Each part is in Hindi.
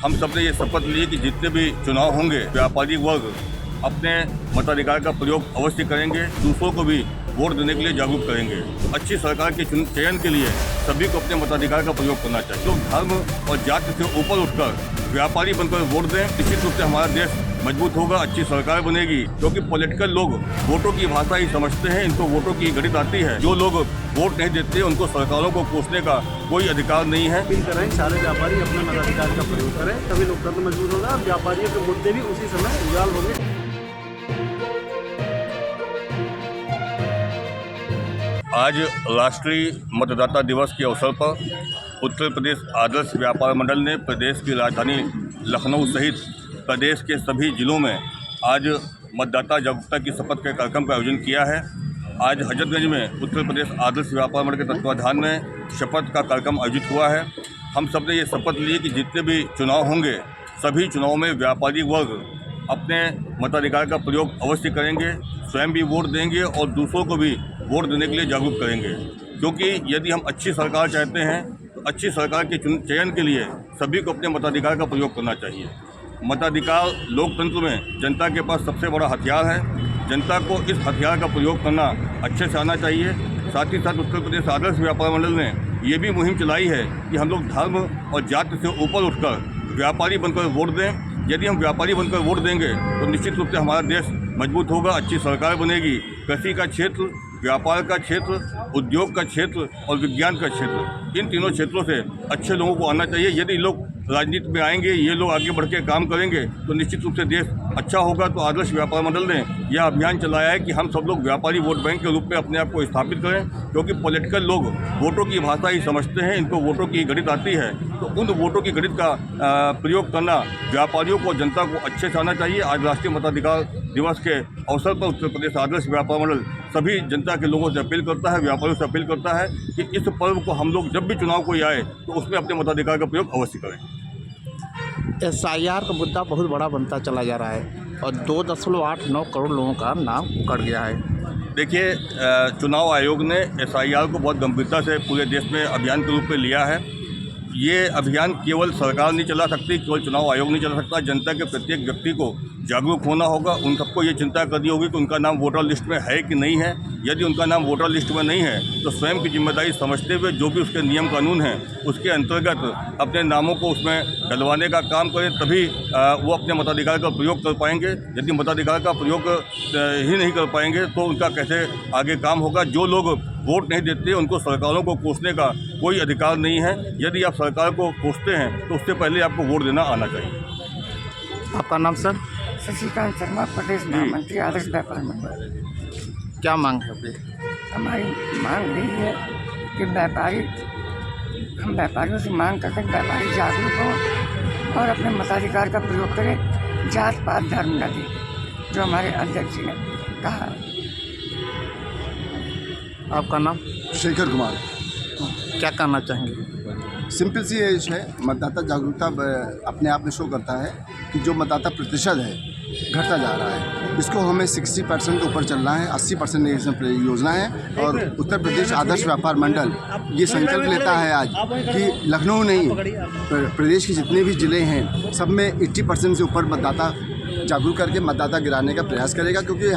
हम सबने ये शपथ ली कि जितने भी चुनाव होंगे व्यापारी वर्ग अपने मताधिकार का प्रयोग अवश्य करेंगे, दूसरों को भी वोट देने के लिए जागरूक करेंगे। अच्छी सरकार के चयन के लिए सभी को अपने मताधिकार का प्रयोग करना चाहिए। लोग धर्म और जाति से ऊपर उठकर व्यापारी बनकर वोट दें, निश्चित रूप से हमारा देश मजबूत होगा, अच्छी सरकार बनेगी। क्योंकि पॉलिटिकल लोग वोटों की भाषा ही समझते हैं, इनको वोटों की गणित आती है। जो लोग वोट नहीं देते उनको सरकारों को कोसने का कोई अधिकार नहीं है। अपील करें सारे व्यापारी अपने मताधिकार का प्रयोग करें, तभी लोकतंत्र मजबूत होगा। व्यापारियों के मुद्दे भी उसी समय उजाल होंगे। आज राष्ट्रीय मतदाता दिवस के अवसर पर उत्तर प्रदेश आदर्श व्यापार मंडल ने प्रदेश की राजधानी लखनऊ सहित प्रदेश के सभी जिलों में आज मतदाता जागरूकता की शपथ के कार्यक्रम का आयोजन किया है। आज हजरतगंज में उत्तर प्रदेश आदर्श व्यापार मंडल के तत्वाधान में शपथ का कार्यक्रम आयोजित हुआ है। हम सबने ये शपथ ली कि जितने भी चुनाव होंगे सभी चुनावों में व्यापारी वर्ग अपने मताधिकार का प्रयोग अवश्य करेंगे, स्वयं भी वोट देंगे और दूसरों को भी वोट देने के लिए जागरूक करेंगे। क्योंकि यदि हम अच्छी सरकार चाहते हैं तो अच्छी सरकार के चयन के लिए सभी को अपने मताधिकार का प्रयोग करना चाहिए। मताधिकार लोकतंत्र में जनता के पास सबसे बड़ा हथियार है। जनता को इस हथियार का प्रयोग करना अच्छे से आना चाहिए। साथ ही साथ उत्तर प्रदेश आदर्श व्यापार मंडल ने ये भी मुहिम चलाई है कि हम लोग धर्म और जाति से ऊपर उठकर व्यापारी बनकर वोट दें। यदि हम व्यापारी बनकर वोट देंगे तो निश्चित रूप से हमारा देश मजबूत होगा, अच्छी सरकार बनेगी। कृषि का क्षेत्र, व्यापार का क्षेत्र, उद्योग का क्षेत्र और विज्ञान का क्षेत्र, इन तीनों क्षेत्रों से अच्छे लोगों को आना चाहिए। यदि लोग राजनीति में आएंगे, ये लोग आगे बढ़ के काम करेंगे तो निश्चित रूप से देश अच्छा होगा। तो आदर्श व्यापार मंडल ने यह अभियान चलाया है कि हम सब लोग व्यापारी वोट बैंक के रूप में अपने आप को स्थापित करें। क्योंकि पॉलिटिकल लोग वोटों की भाषा ही समझते हैं, इनको वोटों की गणित आती है। तो उन वोटों की गणित का प्रयोग करना व्यापारियों को, जनता को अच्छे से आना चाहिए। आज राष्ट्रीय मताधिकार दिवस के अवसर पर उत्तर प्रदेश आदर्श व्यापार मंडल सभी जनता के लोगों से अपील करता है, व्यापारियों से अपील करता है कि इस पर्व को हम लोग जब भी चुनाव कोई आए तो उसमें अपने मताधिकार का प्रयोग अवश्य करें। SIR का मुद्दा बहुत बड़ा बनता चला जा रहा है और 2.89 करोड़ लोगों का नाम कट गया है। देखिए, चुनाव आयोग ने SIR को बहुत गंभीरता से पूरे देश में अभियान के रूप में लिया है। ये अभियान केवल सरकार नहीं चला सकती, केवल चुनाव आयोग नहीं चला सकता। जनता के प्रत्येक व्यक्ति को जागरूक होना होगा। उन सबको ये चिंता करनी होगी कि उनका नाम वोटर लिस्ट में है कि नहीं है। यदि उनका नाम वोटर लिस्ट में नहीं है तो स्वयं की जिम्मेदारी समझते हुए जो भी उसके नियम कानून हैं उसके अंतर्गत अपने नामों को उसमें डलवाने का काम करें, तभी वो अपने मताधिकार का प्रयोग कर पाएंगे। यदि मताधिकार का प्रयोग ही नहीं कर पाएंगे तो उनका कैसे आगे काम होगा। जो लोग वोट नहीं देते उनको सरकारों को कोसने का कोई अधिकार नहीं है। यदि आप सरकार को कोसते हैं तो उससे पहले आपको वोट देना आना चाहिए। आपका नाम सर? शशिकांत शर्मा, प्रदेश महामंत्री आदर्श व्यापार मंडल। क्या मांग है आपकी? हमारी मांग यही है कि हम व्यापारियों से मांग करते हैं कि व्यापारी जागरूक हों और अपने मताधिकार का प्रयोग करें, जात पात धर्म न दें, जो हमारे अध्यक्ष जी ने कहा। आपका नाम? शेखर कुमार। क्या कहना चाहेंगे? सिंपल सी है, मतदाता जागरूकता अपने आप में शो करता है कि जो मतदाता प्रतिशत है घटता जा रहा है। इसको हमें 60% के ऊपर चलना है। 80% योजना है। और उत्तर प्रदेश आदर्श व्यापार मंडल ये संकल्प लेता है आज कि लखनऊ नहीं, प्रदेश के जितने भी ज़िले हैं सब में 80% से ऊपर मतदाता जागरूक करके मतदाता गिराने का प्रयास करेगा। क्योंकि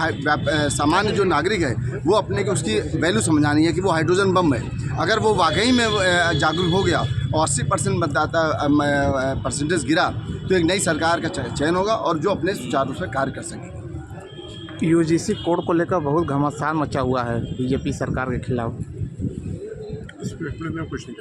सामान्य जो नागरिक है वो अपने को उसकी वैल्यू समझानी है कि वो हाइड्रोजन बम है। अगर वो वाकई में जागरूक हो गया और 80% मतदाता परसेंटेज गिरा तो एक नई सरकार का चयन होगा और जो अपने सुचारू रूप से कार्य कर सके। UGC कोड को लेकर बहुत घमासान मचा हुआ है BJP सरकार के खिलाफ। कुछ नहीं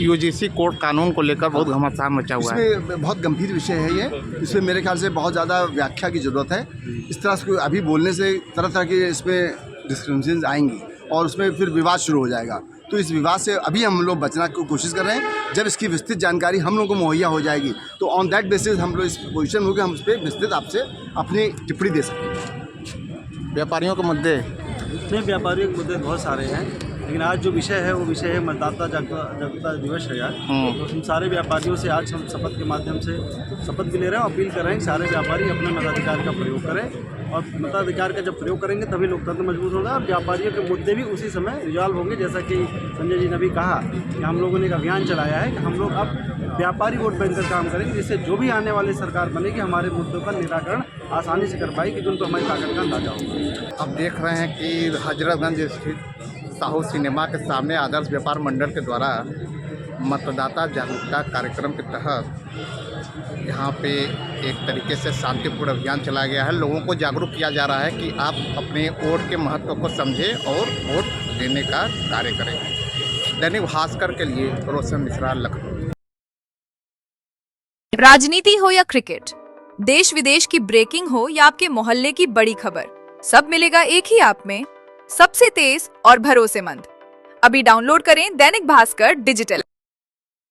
UGC कोड कानून को लेकर बहुत घमासान मचा हुआ है। इसमें बहुत गंभीर विषय है ये। इसमें मेरे ख्याल से बहुत ज़्यादा व्याख्या की ज़रूरत है। इस तरह से अभी बोलने से तरह तरह के इसमें डिस्क्रिमिनेशन आएंगी और उसमें फिर विवाद शुरू हो जाएगा। तो इस विवाद से अभी हम लोग बचना की कोशिश कर रहे हैं। जब इसकी विस्तृत जानकारी हम लोगों को मुहैया हो जाएगी तो ऑन दैट बेसिस हम लोग इस पोजीशन होकर हम इस पर विस्तृत आपसे अपनी टिप्पणी दे सकेंगे। व्यापारियों के मुद्दे नहीं, व्यापारियों के मुद्दे बहुत सारे हैं, लेकिन आज जो विषय है वो विषय है मतदाता जागरूकता दिवस है यार। तो हम सारे व्यापारियों से आज हम शपथ के माध्यम से शपथ भी ले रहे हैं, अपील कर रहे हैं सारे व्यापारी अपने मताधिकार का प्रयोग करें। और मताधिकार का जब प्रयोग करेंगे तभी लोकतंत्र मजबूत होगा। व्यापारियों के मुद्दे भी उसी समय रिजॉल्व होंगे। जैसा कि संजय जी ने भी कहा कि हम लोगों ने एक अभियान चलाया है कि हम लोग अब व्यापारी वोट बैंकर काम करेंगे, जिससे जो भी आने वाली सरकार बनेगी हमारे मुद्दों का निराकरण आसानी से कर पाएगी, क्योंकि उनको हमारी ताकत का अंदाजा होगा। अब देख रहे हैं कि हजरतगंज स्थित साहू सिनेमा के सामने आदर्श व्यापार मंडल के द्वारा मतदाता जागरूकता कार्यक्रम के तहत यहाँ पे एक तरीके से शांतिपूर्ण अभियान चलाया गया है। लोगों को जागरूक किया जा रहा है कि आप अपने वोट के महत्व को समझें और वोट देने का कार्य करें। दैनिक भास्कर के लिए रोशन मिश्रा, लखनऊ। राजनीति हो या क्रिकेट, देश विदेश की ब्रेकिंग हो या आपके मोहल्ले की बड़ी खबर, सब मिलेगा एक ही ऐप में, सबसे तेज और भरोसेमंद। अभी डाउनलोड करें दैनिक भास्कर डिजिटल।